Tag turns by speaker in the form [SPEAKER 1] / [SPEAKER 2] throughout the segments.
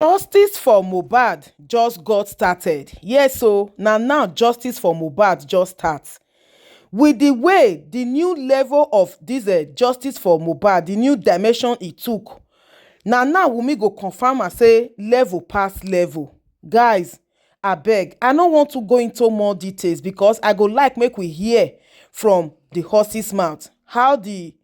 [SPEAKER 1] Justice for Mohbad just got started. Yes, so now justice for Mohbad just starts. With the way the new level of this justice for Mohbad, the new dimension e took, now Wunmi go confirm and say level pass level. Guys, abeg, I no want to go into more details because I go like make we hear from the horse's mouth how the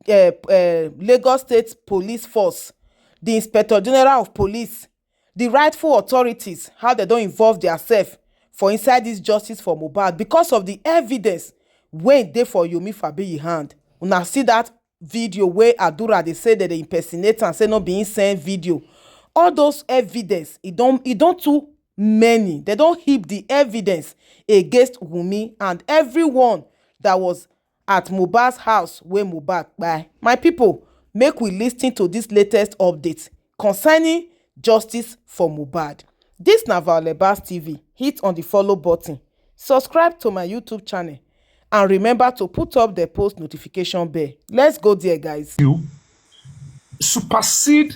[SPEAKER 1] Lagos State Police Force, the Inspector General of Police, the rightful authorities, how they don involve themselves for inside this justice for Mohbad because of the evidence wey dey for Yomi Fabiyi hand. Una see that video wey Adura dey say that they impersonate am, say no be him send video. All those evidence, e don too many. They don heap the evidence against Wunmi and everyone that was at Mohbad's house wey Mohbad kpai. My people, make we lis ten to this latest update concerning justice for Mohbad. This na Ârrɛst TV. Hit on the follow button, subscribe to my YouTube channel, and remember to put up the post notification bell. Let's go there, guys.
[SPEAKER 2] You supersede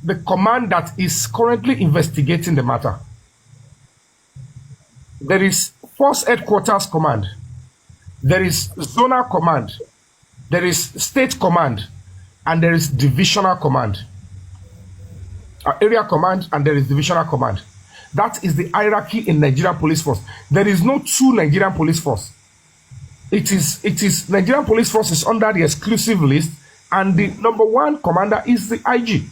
[SPEAKER 2] the command that is currently investigating the matter. There is Force Headquarters Command. There is Zonal Command. There is State Command. And there is Divisional Command. Area Command, and there is Divisional Command. That is the hierarchy in Nigerian Police Force. There is no true Nigerian Police Force. It is Nigerian Police Force is under the exclusive list, and the #1 commander is the IG.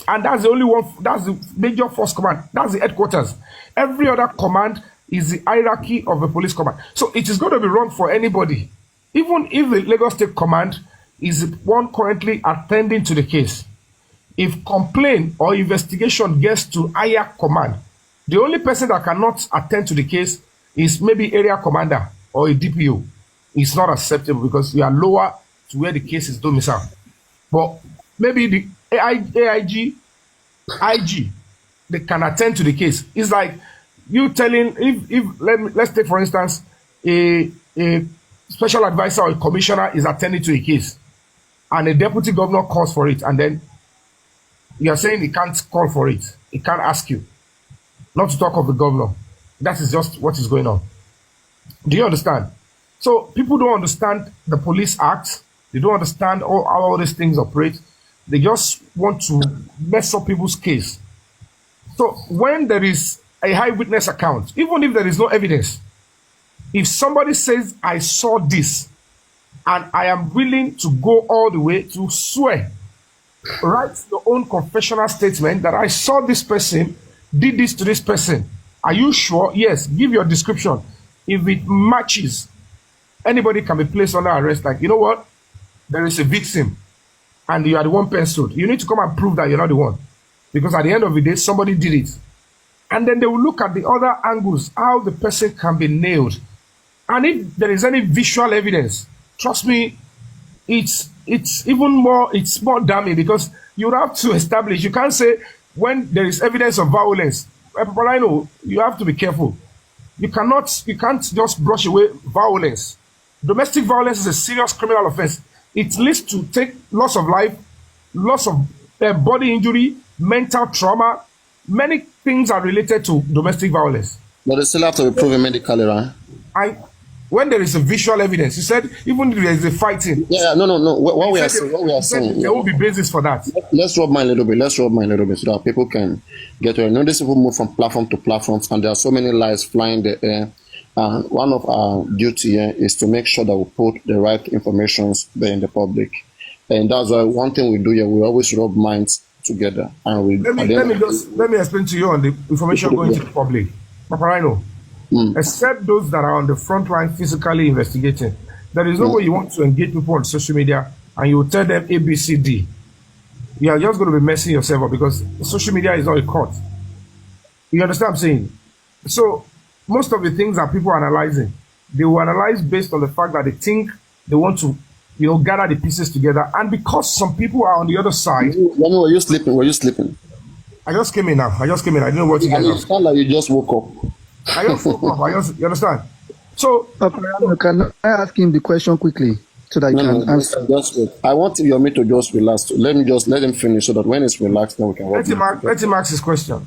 [SPEAKER 2] And that's the only one, that's the major force command, that's the headquarters. Every other command is the hierarchy of the police command. So it is going to be wrong for anybody, even if the Lagos State Command is the one currently attending to the case. If complaint or investigation gets to higher command, the only person that cannot attend to the case is maybe area commander or a DPO. It's not acceptable because you are lower to where the case is domiciled. But maybe the AIG, IG, they can attend to the case. It's like you telling, let's take for instance, a special advisor or a commissioner is attending to a case and a deputy governor calls for it, and then you are saying he can't call for it. He can't ask you. Not to talk of the governor. That is just what is going on. Do you understand? So people don't understand the Police Act. They don't understand how all these things operate. They just want to mess up people's case. So when there is a high witness account, even if there is no evidence, if somebody says, I saw this, and I am willing to go all the way to swear, write your own confessional statement that I saw this person, did this to this person. Are you sure? Yes. Give your description. If it matches, anybody can be placed under arrest. Like, you know what? There is a victim and you are the one penciled. You need to come and prove that you're not the one. Because at the end of the day, somebody did it. And then they will look at the other angles, how the person can be nailed. And if there is any visual evidence, trust me, it's more damning because you have to establish. You can't say when there is evidence of violence. But I know you have to be careful. You can't just brush away violence. Domestic violence is a serious criminal offense. It leads to loss of life, loss of body injury, mental trauma. Many things are related to domestic violence.
[SPEAKER 3] But they still have to be proven medically, right?
[SPEAKER 2] When there is a visual evidence, you said even if there is a fighting.
[SPEAKER 3] Yeah, no. What we are saying,
[SPEAKER 2] there will be basis for that.
[SPEAKER 3] Let's rub mine a little bit. So that people can get to it. You know, these people move from platform to platform, and there are so many lies flying in the air. And one of our duty here is to make sure that we put the right information there in the public. And that's why one thing we do here, we always rub minds together. And
[SPEAKER 2] let me explain to you on the information going to the public. Paparino. Except those that are on the front line physically investigating. There is no way you want to engage people on social media and you tell them A, B, C, D. You are just going to be messing yourself up because social media is not a court. You understand what I'm saying? So most of the things that people are analyzing, they will analyze based on the fact that they think they want to, gather the pieces together. And because some people are on the other side.
[SPEAKER 3] Were you sleeping?
[SPEAKER 2] I just came in now. I didn't know what to get.
[SPEAKER 3] It's not like you just woke up.
[SPEAKER 2] I just woke up. You understand? So,
[SPEAKER 4] Can I ask him the question quickly? so that you
[SPEAKER 3] No,
[SPEAKER 4] can answer.
[SPEAKER 3] just wait. I want Yomi to just relax. Let him finish so that when it's relaxed, then we can work.
[SPEAKER 2] Let him ask his question.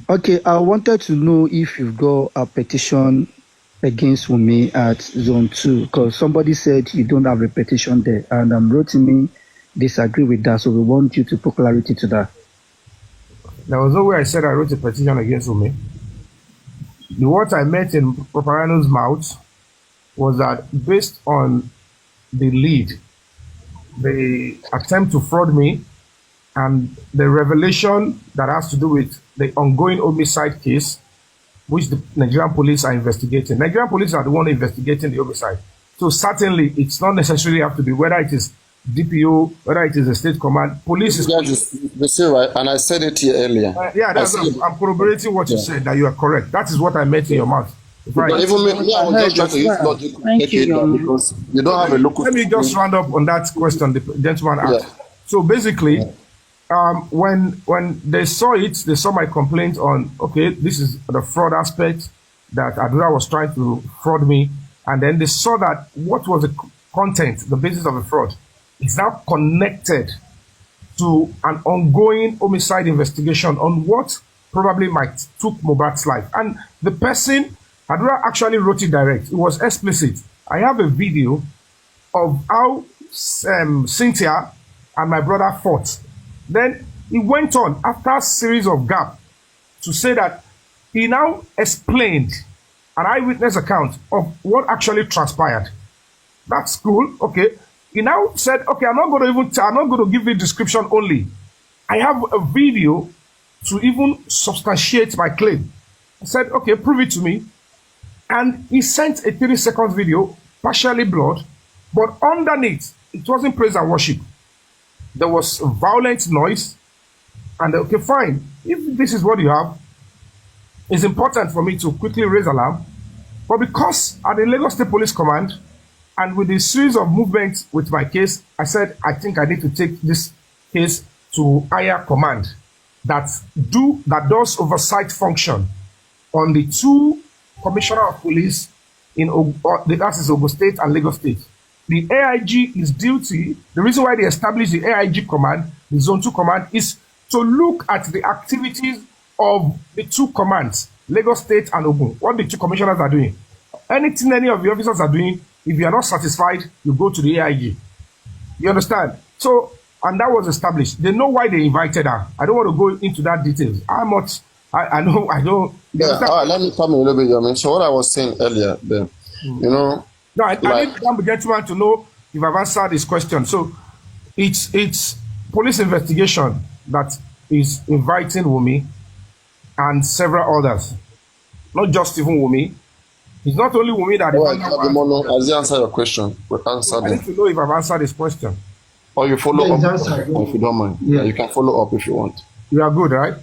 [SPEAKER 4] Okay, I wanted to know if you've got a petition against Wummi at Zone 2, because somebody said you don't have a petition there, and Rotimi disagree with that, so we want you to put clarity to that.
[SPEAKER 2] There was no way I said I wrote a petition against Wummi. The words I met in Paparano's mouth was that based on the lead, the attempt to fraud me, and the revelation that has to do with the ongoing homicide case, which the Nigerian police are investigating. Nigerian police are the one investigating the homicide. So certainly, it's not necessarily have to be whether it is DPO, whether it is a state command. Police is...
[SPEAKER 3] You see, right? And I said it here earlier.
[SPEAKER 2] Yeah, I'm corroborating what you said, that you are correct. That is what I meant in your mouth. Right.
[SPEAKER 3] Even me, I was just trying to use logic to take it down because you don't have a local...
[SPEAKER 2] Let me just round up on that question the gentleman asked. Yeah. So basically, when they saw it, they saw my complaint on, okay, this is the fraud aspect, that Adura was trying to fraud me. And then they saw that what was the content, the basis of the fraud, is now connected to an ongoing homicide investigation on what probably might took Mohbad's life. And the person, Adura actually wrote it direct. It was explicit. I have a video of how Cynthia and my brother fought. Then he went on after a series of gaps to say that he now explained an eyewitness account of what actually transpired. That's cool. Okay. He now said, okay, I'm not going to give you description only. I have a video to even substantiate my claim. I said, okay, prove it to me. And he sent a 30-second video, partially blurred, but underneath, it wasn't praise and worship. There was violent noise. And okay, fine. If this is what you have, it's important for me to quickly raise alarm. But because at the Lagos State Police Command, and with a series of movements with my case, I said, I think I need to take this case to higher command that does oversight function on the two commissioner of police in that is Ogun State and Lagos State. The AIG is duty. The reason why they established the AIG command, the Zone 2 command, is to look at the activities of the two commands, Lagos State and Ogun, what the two commissioners are doing. Anything any of the officers are doing, if you are not satisfied, you go to the AIG. You understand? So, and that was established. They know why they invited her. I don't want to go into that details. I know, I don't.
[SPEAKER 3] Yeah, all right, let me come a little bit, Yomi. So what I was saying earlier, you know...
[SPEAKER 2] No, I need the gentleman to know if I've answered this question. So, it's police investigation that is inviting Wummi and several others. Not just even Wummi. It's not only Wummi that...
[SPEAKER 3] Has he answered your question?
[SPEAKER 2] I need to know if I've answered this question.
[SPEAKER 3] Or you follow up, if you don't mind. Yeah, you can follow up if you want.
[SPEAKER 2] You are good, right?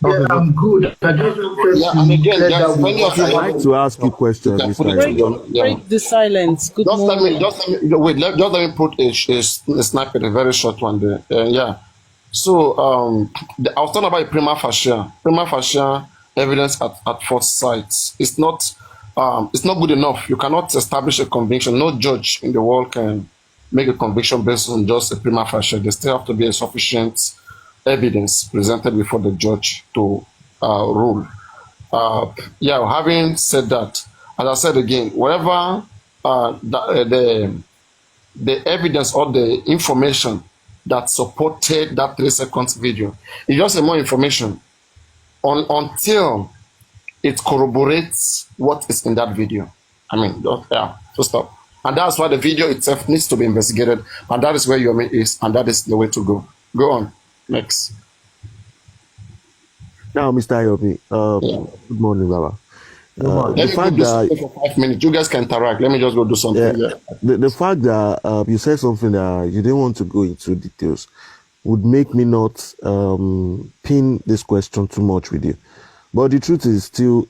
[SPEAKER 4] Yeah, I'm good.
[SPEAKER 3] And again, many of you
[SPEAKER 5] I'd like to ask you questions.
[SPEAKER 6] Break the silence. Good morning.
[SPEAKER 3] Let me put a snippet, a very short one there. Yeah. So, I was talking about a prima facie evidence at first sight. It's not good enough. You cannot establish a conviction. No judge in the world can make a conviction based on just a prima facie. There still have to be a sufficient evidence presented before the judge to rule. Having said that, as I said again, whatever the evidence or the information that supported that 3 seconds video, it's just more information until it corroborates what is in that video. So stop. And that's why the video itself needs to be investigated, and that is where Yomi is, and that is the way to go. Go on. Next.
[SPEAKER 5] Now, Mr. Yomi, good morning, Baba.
[SPEAKER 3] The fact that for 5 minutes, you guys can interact. Let me just go do something. Yeah.
[SPEAKER 5] The fact that you said something that you didn't want to go into details would make me not pin this question too much with you. But the truth is still,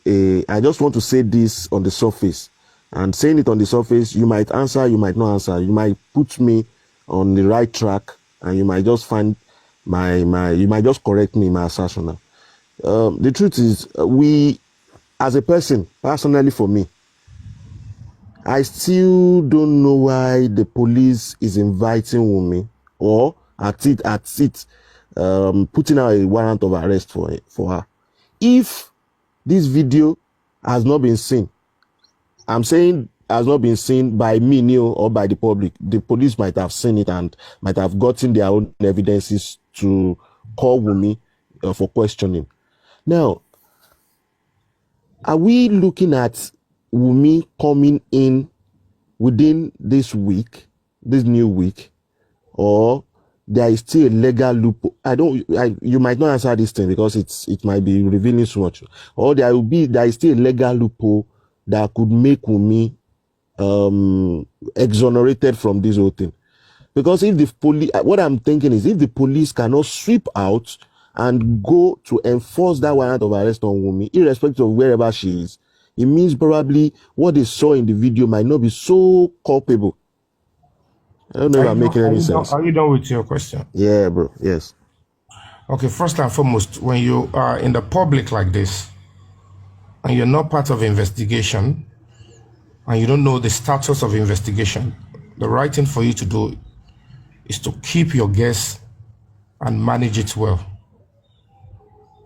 [SPEAKER 5] I just want to say this on the surface. And saying it on the surface, you might answer, you might not answer. You might put me on the right track, and you might just find you might just correct me in my assertion now. The truth is, we, as a person, personally for me, I still don't know why the police is inviting Wummi or at it putting out a warrant of arrest for her. If this video has not been seen, I'm saying has not been seen by me, Neil, or by the public, the police might have seen it and might have gotten their own evidences to call Wummi for questioning. Now, are we looking at Wummi coming in within this week, this new week, or there is still a legal loophole? You might not answer this thing because it might be revealing so much. Or there is still a legal loophole that could make Wummi exonerated from this whole thing. Because if the police, what I'm thinking is, if the police cannot sweep out and go to enforce that warrant of arrest on Wummi, irrespective of wherever she is, it means probably what they saw in the video might not be so culpable. I don't know if I'm making any sense.
[SPEAKER 2] Are you done with your question?
[SPEAKER 5] Yeah, bro. Yes.
[SPEAKER 2] Okay, first and foremost, when you are in the public like this, and you're not part of investigation, and you don't know the status of investigation, the right thing for you to do is to keep your guess and manage it well.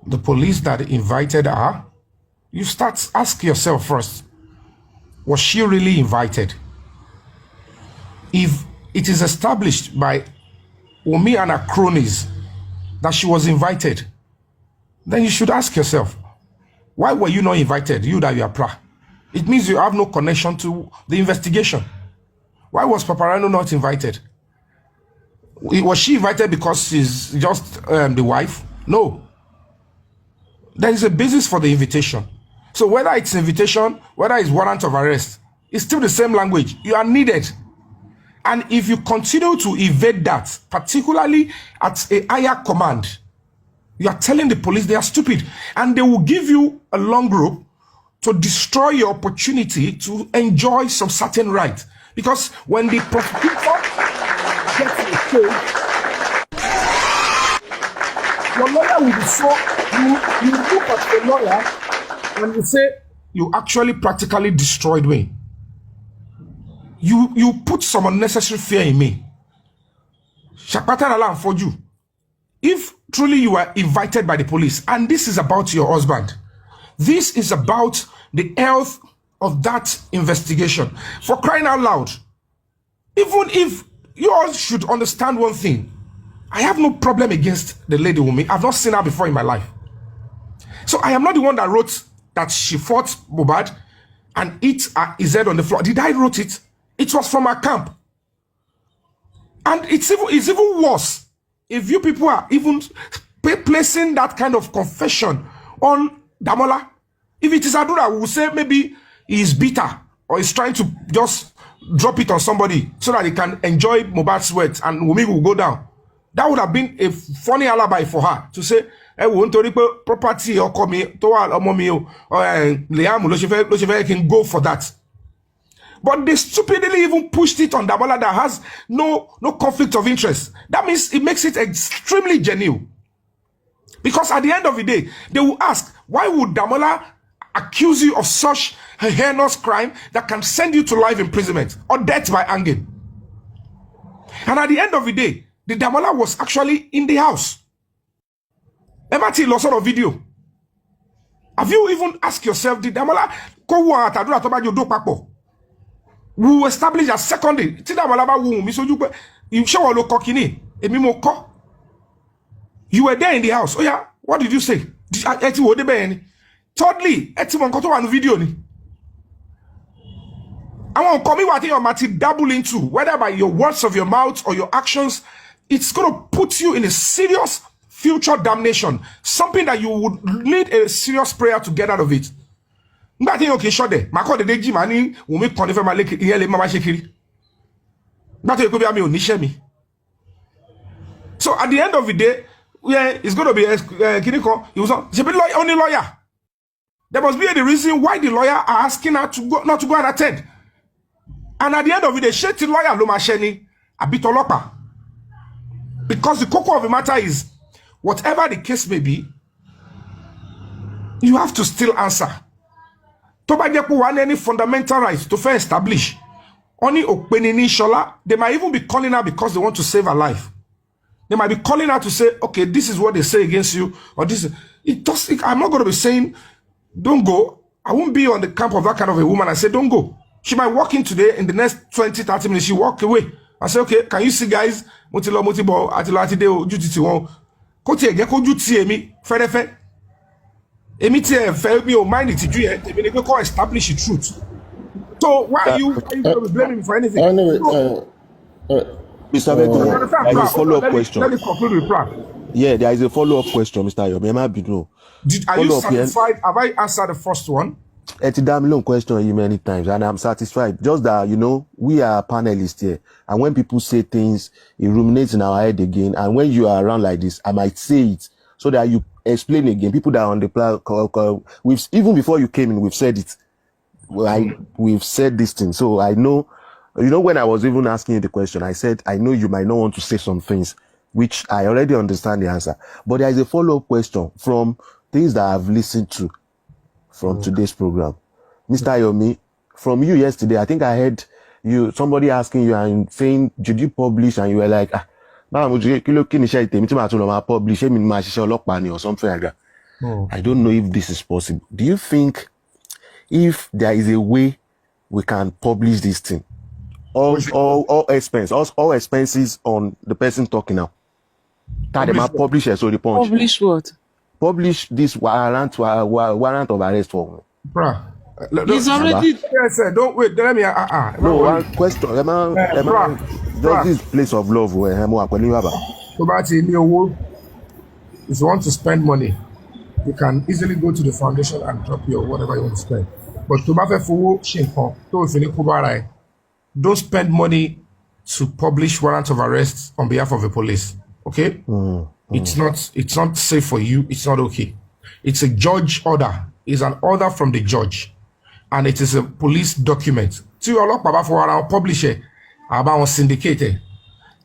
[SPEAKER 2] The police that invited her, you ask yourself first, was she really invited? If it is established by Wummi and her cronies that she was invited, then you should ask yourself, why were you not invited, you that you are pra? It means you have no connection to the investigation. Why was Paparano not invited? Was she invited because she's just the wife? No. There is a basis for the invitation. So whether it's invitation, whether it's warrant of arrest, it's still the same language. You are needed. And if you continue to evade that, particularly at a higher command, you are telling the police they are stupid. And they will give you a long rope to destroy your opportunity to enjoy some certain right. Because when the prosecutor gets in the case, your lawyer will be so, you look at the lawyer and you say, you actually practically destroyed me. You put some unnecessary fear in me. Shakpatan alarm for you. If truly you are invited by the police, and this is about your husband, this is about the health of that investigation. For crying out loud, even if you all should understand one thing, I have no problem against the lady Wummi. I've not seen her before in my life. So I am not the one that wrote that she fought MOHBAD and hit his head on the floor. Did I wrote it? It was from her camp. And it's even worse if you people are even placing that kind of confession on Damola. If it is Adura, we will say maybe he is bitter or he's trying to just drop it on somebody so that he can enjoy MOHBAD's sweat and Wummi will go down. That would have been a funny alibi for her to say, "I want to property or come to Liam can go for that." But they stupidly even pushed it on Damola that has no conflict of interest. That means it makes it extremely genuine. Because at the end of the day, they will ask, why would Damola accuse you of such a heinous crime that can send you to life imprisonment or death by hanging? And at the end of the day, the Damola was actually in the house. MRT lost on video. Have you even asked yourself, did Damola we will establish a secondary. You were there in the house. Oh yeah, what did you say? Thirdly, video. I want to come what you might dabble into, whether by your words of your mouth or your actions, it's going to put you in a serious future damnation. Something that you would need a serious prayer to get out of it. Okay, sure there. Mako the deji mani will make connection my lake here mama shekiri. But it could be a me. So at the end of the day, yeah, it's going to be Kiniko. He was only lawyer. There must be the reason why the lawyer are asking her to go, not to go and attend. And at the end of the day, sheti lawyer lo masheni a bit olopa. Because the core of the matter is, whatever the case may be, you have to still answer. tó bá jẹ́ pé wà ní any fundamental rights to fair establish only Okpenini Shola, they might even be calling her because they want to save her life. They might be calling her to say, okay, this is what they say against you, or this. I'm not going to be saying, don't go. I won't be on the camp of that kind of a woman. I say, don't go. She might walk in today, in the next 20, 30 minutes, she walk away. I say, okay, can you see, guys? Mutilo, mutibo, atilo, atideo, jutiti won. Kote ege ko juti emi, ferefe. Emi ti e fe mi o mind it ju e, temi ne pe ko establish the truth. So why are you going to be blaming me for anything?
[SPEAKER 3] Anyway,
[SPEAKER 5] Mr. Beto, there is a follow-up question.
[SPEAKER 2] Let me conclude with Pratt.
[SPEAKER 5] Yeah, there is a follow-up question, Mr. Yomi.
[SPEAKER 2] Are you satisfied? Have I answered the first one?
[SPEAKER 5] It's a damn long question you many times, and I'm satisfied. Just that, you know, we are panelists here, and when people say things, it ruminates in our head again. And when you are around like this, I might say it so that you explain again. People that are on the platform, even before you came in, we've said it. We've said this thing, so I know. You know, when I was even asking you the question, I said, I know you might not want to say some things, which I already understand the answer. But there is a follow-up question from things that I've listened to from today's program. Mr. Yomi, from you yesterday, I think I heard somebody asking you and saying, did you publish? And you were like, publish or something like that. I don't know if this is possible. Do you think if there is a way we can publish this thing? All expenses on the person talking now. Publish it, so the punch.
[SPEAKER 6] Publish what?
[SPEAKER 5] Publish this warrant of arrest for me.
[SPEAKER 2] Bruh.
[SPEAKER 6] He's already.
[SPEAKER 2] Yes, sir. Don't wait. Let me.
[SPEAKER 5] No, one question. Just this place of love where if
[SPEAKER 2] you want to spend money, you can easily go to the foundation and drop your whatever you want to spend. But don't spend money to publish warrant of arrest on behalf of the police. Okay? It's not safe for you. It's not okay. It's a judge order. It's an order from the judge. And it is a police document. So you look for our publisher about syndicated.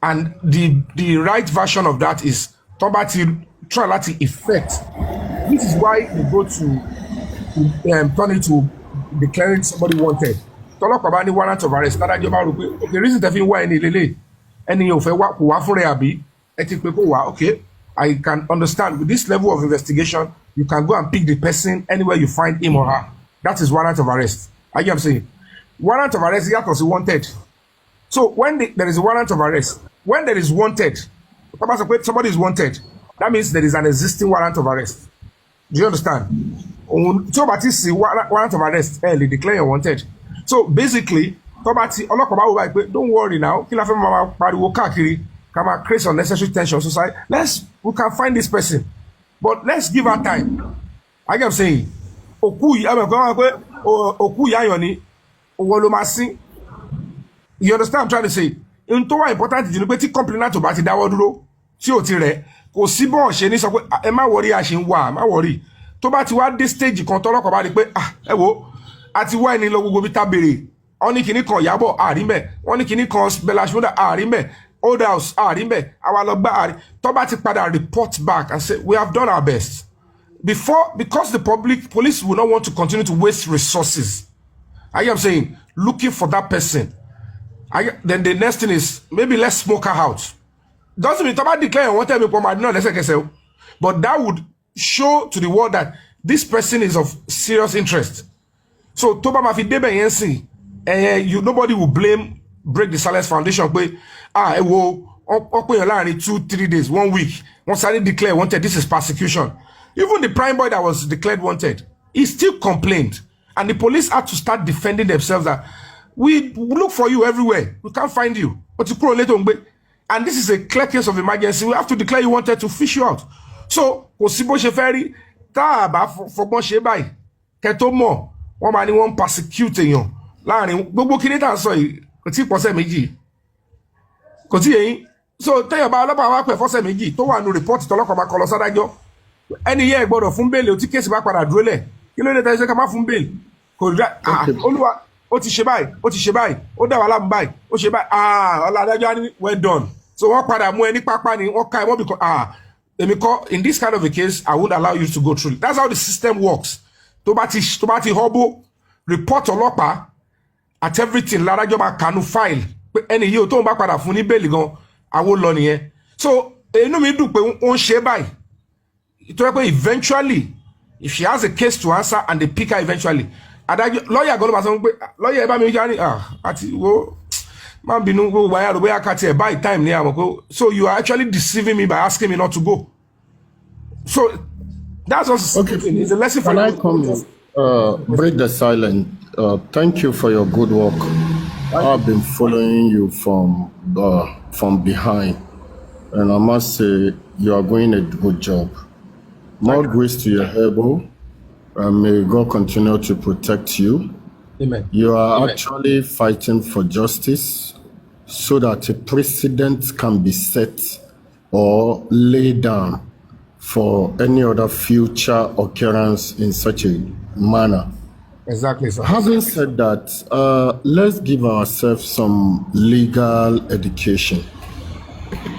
[SPEAKER 2] And the right version of that is triality effect. This is why we go to turn it to declaring somebody wanted. Talk about the warrant of arrest. The reason that why any of okay, I can understand with this level of investigation, you can go and pick the person anywhere you find him or her. That is warrant of arrest. I am saying warrant of arrest is wanted. So when there is a warrant of arrest, when there is wanted, somebody is wanted, that means there is an existing warrant of arrest. Do you understand? So warrant of arrest, they declare you wanted. So basically, don't worry now. Create unnecessary tension society. We can find this person, but let's give her time. I am saying, you understand what I'm trying to say? In to important you know complain to bati dawo duro tí ó ti rẹ̀ kò sí bo ṣe ní sọ pé ẹ má worry a ṣe ń wá má worry tó bá ti wá dé stage kan tọ́lọ́kọ̀ bá rí pé ẹ wo àti wá ẹni lọ gbogbo bí tá béèrè wọ́n ní kíní kan Yábọ̀ àrí ńbẹ̀ wọ́n ní kíní kan Belashmoda àrí ńbẹ̀ Old House àrí ńbẹ̀ àwa lọ gbà àrí tó bá ti padà report back and say we have done our best because the police will not want to continue to waste resources. I am saying looking for that person. Then the next thing is maybe let's smoke her out. Doesn't mean Toba declare one time but that would show to the world that this person is of serious interest. So Toba Mafi Debe Yensi, nobody will break the Silence Foundation. 2-3 days, 1 week. Once I declare wanted, this is persecution. Even the prime boy that was declared wanted, he still complained, and the police had to start defending themselves that. We look for you everywhere. We can't find you. But you later on, and this is a clear case of emergency. We have to declare you wanted to fish you out. So, Osibo Sheferi, Taba for Bonshebai, Ketomo, one man won't persecute you. Lani, Bobo Kineta, sorry, Koti Meji. Koti, so tell you about Lapa for Meji, to one report to Lokama Colosadajo. Any year, but of Fumbele, you take case back when I drill it. You know that I come out from Bill. Olua. Ó ti ṣe báyìí, ó dá wa láàmú báyìí, ó ṣe báyìí, ọ̀làdájọ́ ní well done. So wọ́n padà mú ẹni pápá ni wọ́n ká ẹ wọ́n because in this kind of a case, I won't allow you to go through. That's how the system works. Tó bá ti họ́bó, report ọlọ́pàá at everything lárájọ́ máa kànú file pé ẹni yìí ò tóun bá padà fún ní bẹ́ẹ̀lì gan àwo lọ nìyẹn so inú mi dùn pé ó ń ṣe báyìí tó yẹ pé eventually if she has a case to answer and they pick her eventually adájọ́ lọ́ọ̀yà gan ló bá sọ pé lọ́ọ̀yà ẹ bá mi yá ni àti wo máa bínú gbogbo wáyà rò bóyá kàtí ẹ̀ báyìí time ní àwọn pé so you are actually deceiving me by asking me not to go so that's also okay. It's a lesson for you.
[SPEAKER 3] Can I come in? Break the silence. Thank you for your good work. I've been following you from behind, and I must say you are doing a good job. More grace to your elbow, and may God continue to protect you.
[SPEAKER 2] Amen.
[SPEAKER 3] You are actually fighting for justice so that a precedent can be set or laid down for any other future occurrence in such a manner.
[SPEAKER 2] Exactly, sir.
[SPEAKER 3] Having said that, let's give ourselves some legal education.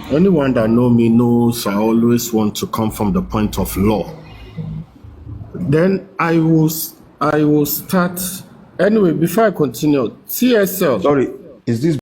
[SPEAKER 3] Anyone that knows me knows I always want to come from the point of law. Then I will start. Anyway, before I continue, TSL.
[SPEAKER 5] Sorry, is this